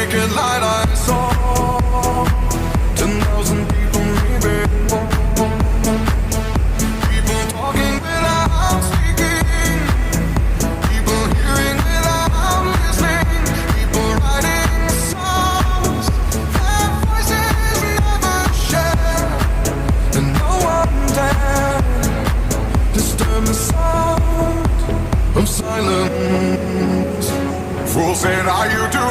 naked light I saw 10,000 people maybe. People talking without speaking, people hearing without listening, people writing songs their voices never share, and no one dared disturb the sound of silence. Fool said, are you doing